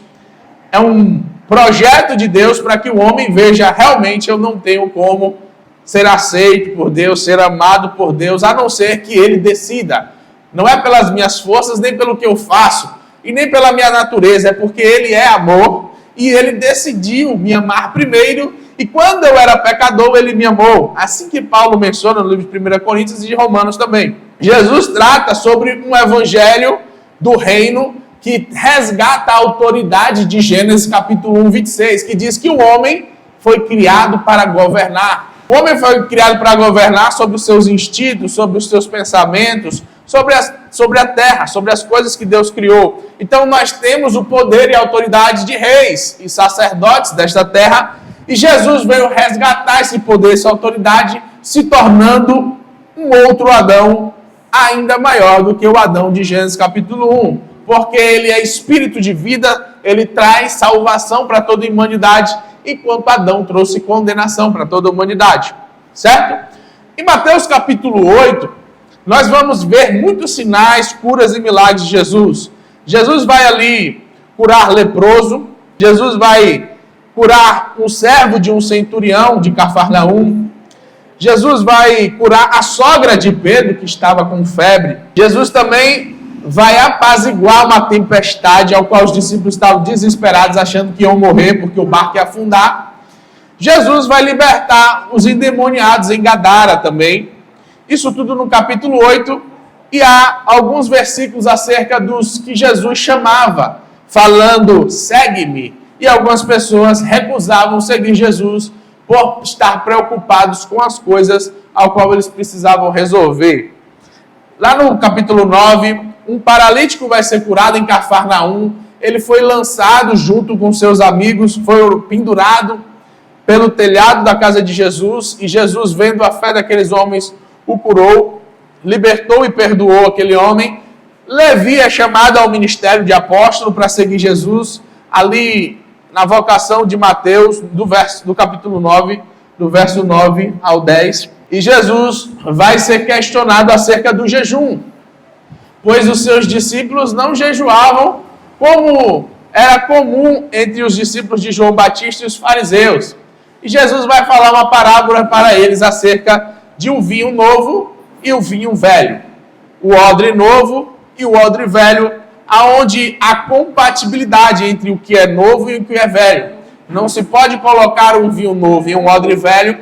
É um projeto de Deus para que o homem veja, realmente eu não tenho como ser aceito por Deus, ser amado por Deus, a não ser que ele decida. Não é pelas minhas forças, nem pelo que eu faço, e nem pela minha natureza, é porque ele é amor, e ele decidiu me amar primeiro, e quando eu era pecador, ele me amou. Assim que Paulo menciona no livro de 1 Coríntios e de Romanos também. Jesus trata sobre um evangelho do reino que resgata a autoridade de Gênesis capítulo 1, 26, que diz que o homem foi criado para governar. O homem foi criado para governar sobre os seus instintos, sobre os seus pensamentos, sobre a terra, sobre as coisas que Deus criou. Então nós temos o poder e a autoridade de reis e sacerdotes desta terra, e Jesus veio resgatar esse poder, essa autoridade, se tornando um outro Adão ainda maior do que o Adão de Gênesis capítulo 1, porque ele é espírito de vida, ele traz salvação para toda a humanidade, enquanto Adão trouxe condenação para toda a humanidade, certo? Em Mateus capítulo 8, nós vamos ver muitos sinais, curas e milagres de Jesus. Jesus vai ali curar leproso, Jesus vai curar um servo de um centurião de Cafarnaum, Jesus vai curar a sogra de Pedro, que estava com febre. Jesus também vai apaziguar uma tempestade ao qual os discípulos estavam desesperados, achando que iam morrer porque o barco ia afundar. Jesus vai libertar os endemoniados em Gadara também. Isso tudo no capítulo 8. E há alguns versículos acerca dos que Jesus chamava, falando, segue-me. E algumas pessoas recusavam seguir Jesus por estar preocupados com as coisas ao qual eles precisavam resolver. Lá no capítulo 9, um paralítico vai ser curado em Cafarnaum. Ele foi lançado junto com seus amigos, foi pendurado pelo telhado da casa de Jesus, e Jesus, vendo a fé daqueles homens, o curou, libertou e perdoou aquele homem. Levi é chamado ao ministério de apóstolo para seguir Jesus, ali na vocação de Mateus, do capítulo 9, do verso 9 ao 10. E Jesus vai ser questionado acerca do jejum, pois os seus discípulos não jejuavam como era comum entre os discípulos de João Batista e os fariseus. E Jesus vai falar uma parábola para eles acerca de um vinho novo e o vinho velho. O odre novo e o odre velho, aonde há compatibilidade entre o que é novo e o que é velho. Não se pode colocar um vinho novo em um odre velho,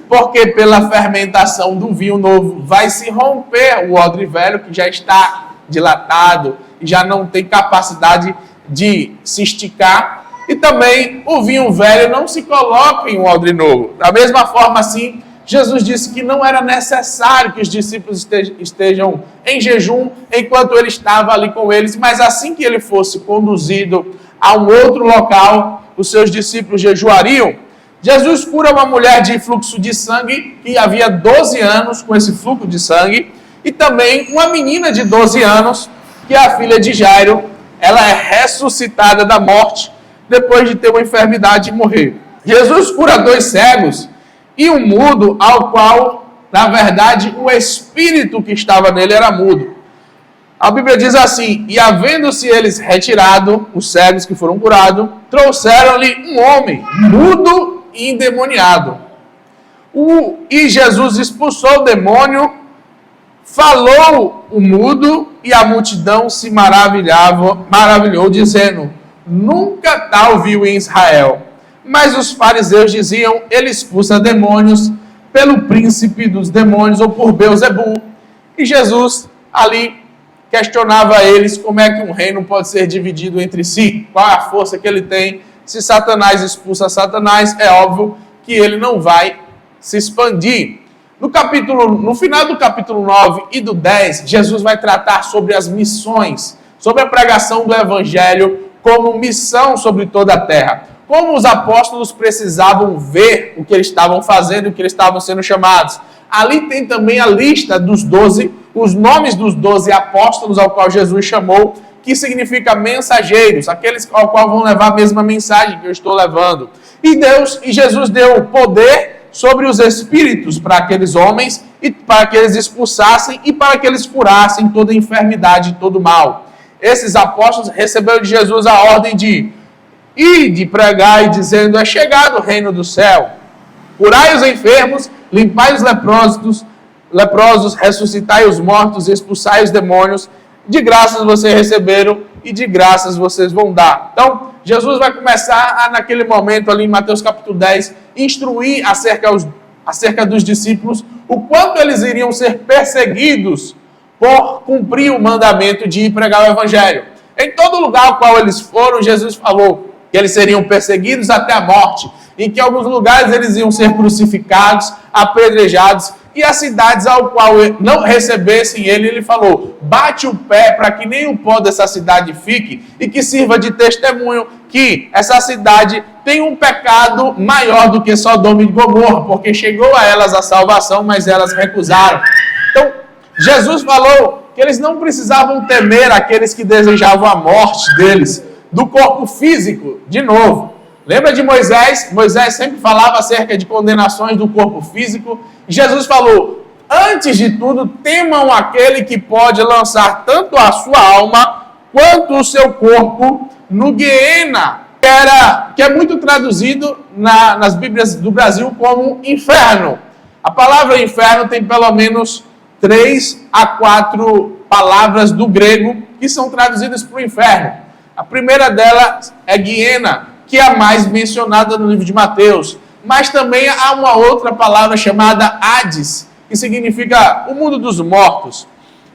porque pela fermentação do vinho novo vai se romper o odre velho, que já está dilatado e já não tem capacidade de se esticar. E também o vinho velho não se coloca em um odre novo. Da mesma forma, assim, Jesus disse que não era necessário que os discípulos estejam em jejum enquanto ele estava ali com eles, mas assim que ele fosse conduzido a um outro local, os seus discípulos jejuariam. Jesus cura uma mulher de fluxo de sangue, que havia 12 anos com esse fluxo de sangue, e também uma menina de 12 anos, que é a filha de Jairo. Ela é ressuscitada da morte, depois de ter uma enfermidade e morrer. Jesus cura 2 cegos e um mudo, ao qual, na verdade, o espírito que estava nele era mudo. A Bíblia diz assim: e havendo-se eles retirado, os cegos que foram curados, trouxeram-lhe um homem mudo e endemoniado. E Jesus expulsou o demônio, falou o mudo, e a multidão se maravilhou, dizendo: nunca tal viu em Israel. Mas os fariseus diziam: ele expulsa demônios pelo príncipe dos demônios, ou por Beelzebul. E Jesus ali questionava eles como é que um reino pode ser dividido entre si, qual é a força que ele tem. Se Satanás expulsa Satanás, é óbvio que ele não vai se expandir. No final do capítulo 9 e do 10, Jesus vai tratar sobre as missões, sobre a pregação do evangelho como missão sobre toda a terra. Como os apóstolos precisavam ver o que eles estavam fazendo e o que eles estavam sendo chamados. Ali tem também a lista dos 12, os nomes dos 12 apóstolos ao qual Jesus chamou, que significa mensageiros, aqueles ao qual vão levar a mesma mensagem que eu estou levando. E Jesus deu poder sobre os espíritos para aqueles homens, e para que eles expulsassem e para que eles curassem toda enfermidade e todo mal. Esses apóstolos receberam de Jesus a ordem de ir, de pregar e dizendo: é chegado o reino do céu. Curai os enfermos, limpai os leprosos, ressuscitai os mortos, expulsai os demônios. De graças vocês receberam e de graças vocês vão dar. Então, Jesus vai começar naquele momento ali em Mateus capítulo 10, instruir acerca dos discípulos o quanto eles iriam ser perseguidos por cumprir o mandamento de ir pregar o evangelho. Em todo lugar ao qual eles foram, Jesus falou que eles seriam perseguidos até a morte, em que em alguns lugares eles iam ser crucificados, apedrejados, e as cidades ao qual não recebessem ele falou: bate o pé para que nem o pó dessa cidade fique, e que sirva de testemunho que essa cidade tem um pecado maior do que Sodoma e Gomorra, porque chegou a elas a salvação, mas elas recusaram. Então, Jesus falou que eles não precisavam temer aqueles que desejavam a morte deles, do corpo físico, de novo. Lembra de Moisés? Moisés sempre falava acerca de condenações do corpo físico. E Jesus falou, antes de tudo, temam aquele que pode lançar tanto a sua alma quanto o seu corpo no Guiena, que é muito traduzido nas Bíblias do Brasil como inferno. A palavra inferno tem pelo menos 3 a 4 palavras do grego que são traduzidas para o inferno. A primeira delas é Guiena, que é a mais mencionada no livro de Mateus. Mas também há uma outra palavra chamada Hades, que significa o mundo dos mortos.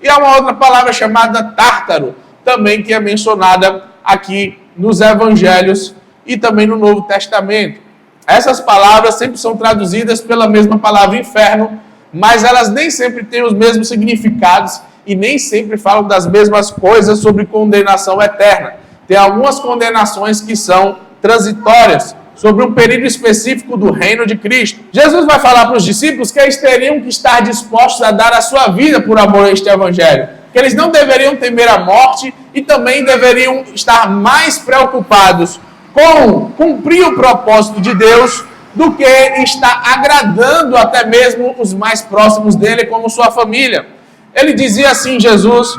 E há uma outra palavra chamada Tártaro, também que é mencionada aqui nos Evangelhos e também no Novo Testamento. Essas palavras sempre são traduzidas pela mesma palavra inferno, mas elas nem sempre têm os mesmos significados e nem sempre falam das mesmas coisas sobre condenação eterna. Tem algumas condenações que são transitórias, sobre um período específico do reino de Cristo. Jesus vai falar para os discípulos que eles teriam que estar dispostos a dar a sua vida por amor a este evangelho, que eles não deveriam temer a morte e também deveriam estar mais preocupados com cumprir o propósito de Deus do que estar agradando até mesmo os mais próximos dele, como sua família. Ele dizia assim, Jesus,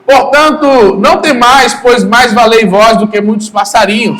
portanto, não temais, pois mais valei vós do que muitos passarinhos.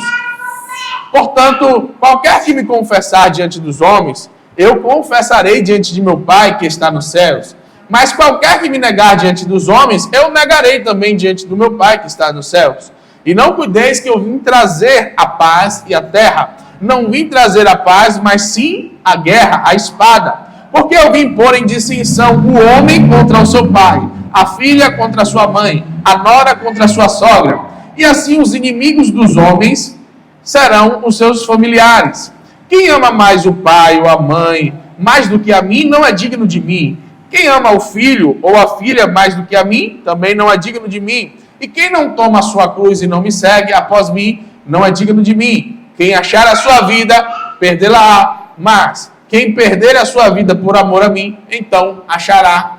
Portanto, qualquer que me confessar diante dos homens, eu confessarei diante de meu Pai que está nos céus. Mas qualquer que me negar diante dos homens, eu negarei também diante do meu Pai que está nos céus. E não cuideis que eu vim trazer a paz e a terra. Não vim trazer a paz, mas sim a guerra, a espada. Porque eu vim pôr em distinção o homem contra o seu pai, a filha contra a sua mãe, a nora contra a sua sogra. E assim os inimigos dos homens serão os seus familiares. Quem ama mais o pai ou a mãe mais do que a mim, não é digno de mim. Quem ama o filho ou a filha mais do que a mim, também não é digno de mim. E quem não toma a sua cruz e não me segue após mim, não é digno de mim. Quem achar a sua vida, perdê-la-á. Mas quem perder a sua vida por amor a mim, então achará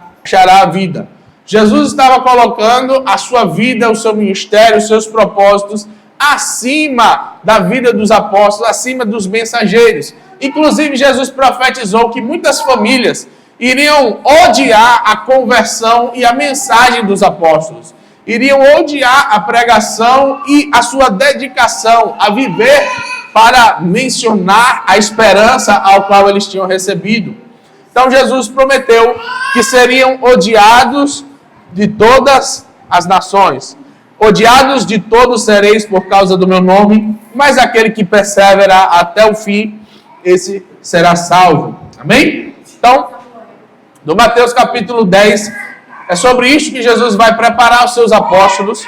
a vida. Jesus estava colocando a sua vida, o seu ministério, os seus propósitos acima da vida dos apóstolos, acima dos mensageiros. Inclusive, Jesus profetizou que muitas famílias iriam odiar a conversão e a mensagem dos apóstolos. Iriam odiar a pregação e a sua dedicação a viver para mencionar a esperança ao qual eles tinham recebido. Então, Jesus prometeu que seriam odiados de todas as nações. Odiados de todos sereis por causa do meu nome, mas aquele que perseverar até o fim, esse será salvo. Amém? Então, no Mateus capítulo 10, é sobre isso que Jesus vai preparar os seus apóstolos.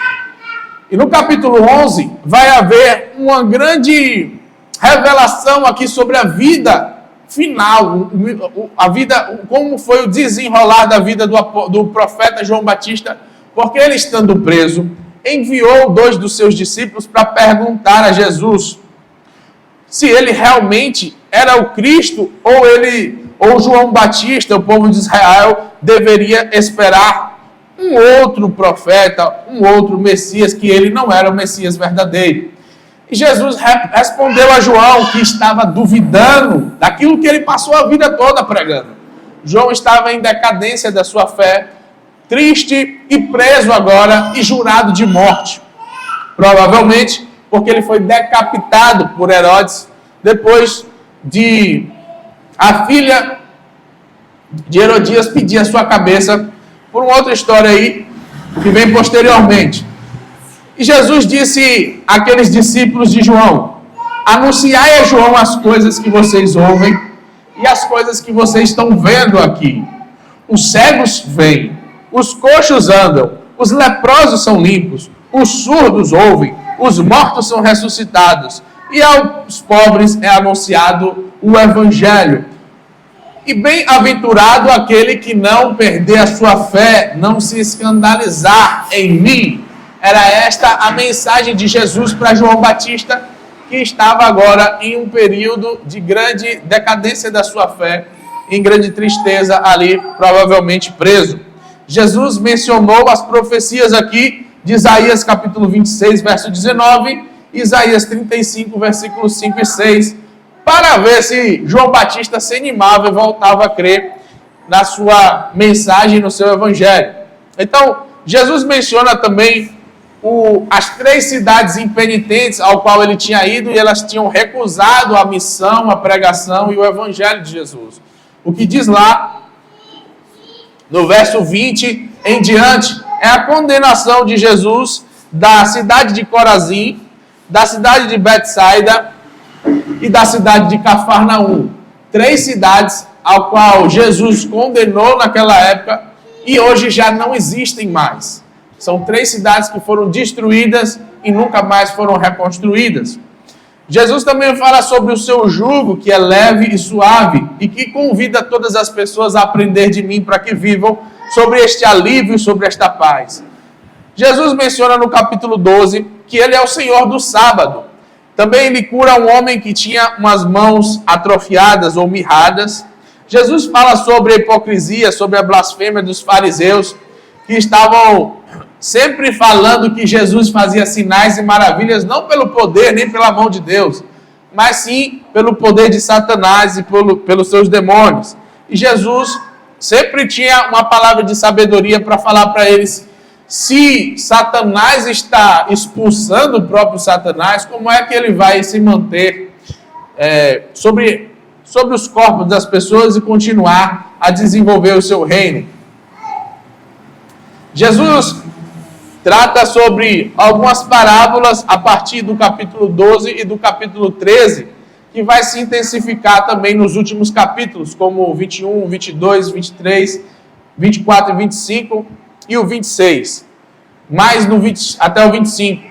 E no capítulo 11, vai haver uma grande revelação aqui sobre a vida final, a vida, como foi o desenrolar da vida do profeta João Batista, porque ele, estando preso, enviou 2 dos seus discípulos para perguntar a Jesus se ele realmente era o Cristo ou João Batista, o povo de Israel, deveria esperar um outro profeta, um outro Messias, que ele não era o Messias verdadeiro. E Jesus respondeu a João, que estava duvidando daquilo que ele passou a vida toda pregando. João estava em decadência da sua fé, triste e preso agora e jurado de morte. Provavelmente porque ele foi decapitado por Herodes depois de a filha de Herodias pedir a sua cabeça por uma outra história aí que vem posteriormente. E Jesus disse àqueles discípulos de João: anunciai a João as coisas que vocês ouvem e as coisas que vocês estão vendo aqui. Os cegos veem, os coxos andam, os leprosos são limpos, os surdos ouvem, os mortos são ressuscitados, e aos pobres é anunciado o Evangelho. E bem-aventurado aquele que não perder a sua fé, não se escandalizar em mim. Era esta a mensagem de Jesus para João Batista, que estava agora em um período de grande decadência da sua fé, em grande tristeza ali, provavelmente preso. Jesus mencionou as profecias aqui de Isaías capítulo 26, verso 19, Isaías 35, versículos 5 e 6, para ver se João Batista se animava e voltava a crer na sua mensagem, no seu evangelho. Então, Jesus menciona também as 3 cidades impenitentes ao qual ele tinha ido e elas tinham recusado a missão, a pregação e o evangelho de Jesus. O que diz lá, no verso 20 em diante, é a condenação de Jesus da cidade de Corazim, da cidade de Betsaida e da cidade de Cafarnaum. 3 cidades ao qual Jesus condenou naquela época e hoje já não existem mais. São 3 cidades que foram destruídas e nunca mais foram reconstruídas. Jesus também fala sobre o seu jugo, que é leve e suave, e que convida todas as pessoas a aprender de mim para que vivam sobre este alívio e sobre esta paz. Jesus menciona no capítulo 12 que ele é o Senhor do sábado. Também ele cura um homem que tinha umas mãos atrofiadas ou mirradas. Jesus fala sobre a hipocrisia, sobre a blasfêmia dos fariseus, que estavam sempre falando que Jesus fazia sinais e maravilhas, não pelo poder nem pela mão de Deus, mas sim pelo poder de Satanás e pelos seus demônios. E Jesus sempre tinha uma palavra de sabedoria para falar para eles: se Satanás está expulsando o próprio Satanás, como é que ele vai se manter sobre os corpos das pessoas e continuar a desenvolver o seu reino? Jesus trata sobre algumas parábolas a partir do capítulo 12 e do capítulo 13, que vai se intensificar também nos últimos capítulos, como o 21, 22, 23, 24 e 25 e o 26, mais até o 25.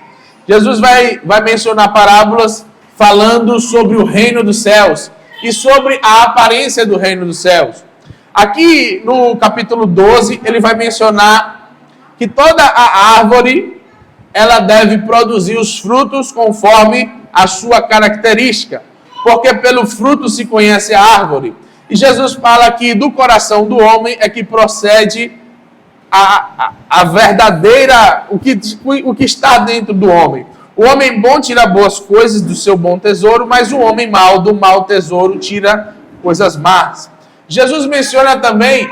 Jesus vai mencionar parábolas falando sobre o reino dos céus e sobre a aparência do reino dos céus. Aqui no capítulo 12, ele vai mencionar que toda a árvore ela deve produzir os frutos conforme a sua característica, porque pelo fruto se conhece a árvore. E Jesus fala que do coração do homem é que procede a verdadeira, o que está dentro do homem. O homem bom tira boas coisas do seu bom tesouro, mas o homem mau do mau tesouro tira coisas más. Jesus menciona também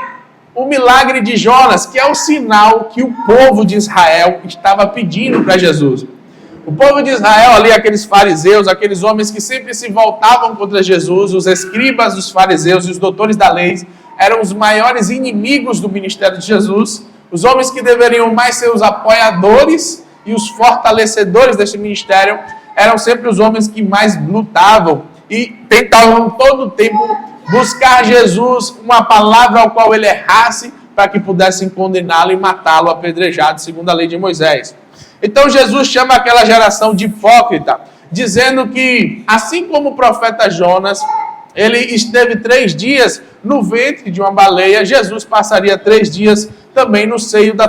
o milagre de Jonas, que é o sinal que o povo de Israel estava pedindo para Jesus. O povo de Israel ali, aqueles fariseus, aqueles homens que sempre se voltavam contra Jesus, os escribas dos fariseus e os doutores da lei, eram os maiores inimigos do ministério de Jesus, os homens que deveriam mais ser os apoiadores e os fortalecedores deste ministério, eram sempre os homens que mais lutavam e tentavam todo o tempo buscar Jesus uma palavra ao qual ele errasse para que pudessem condená-lo e matá-lo apedrejado, segundo a lei de Moisés. Então Jesus chama aquela geração de hipócrita, dizendo que, assim como o profeta Jonas, ele esteve 3 dias no ventre de uma baleia, Jesus passaria 3 dias também no seio da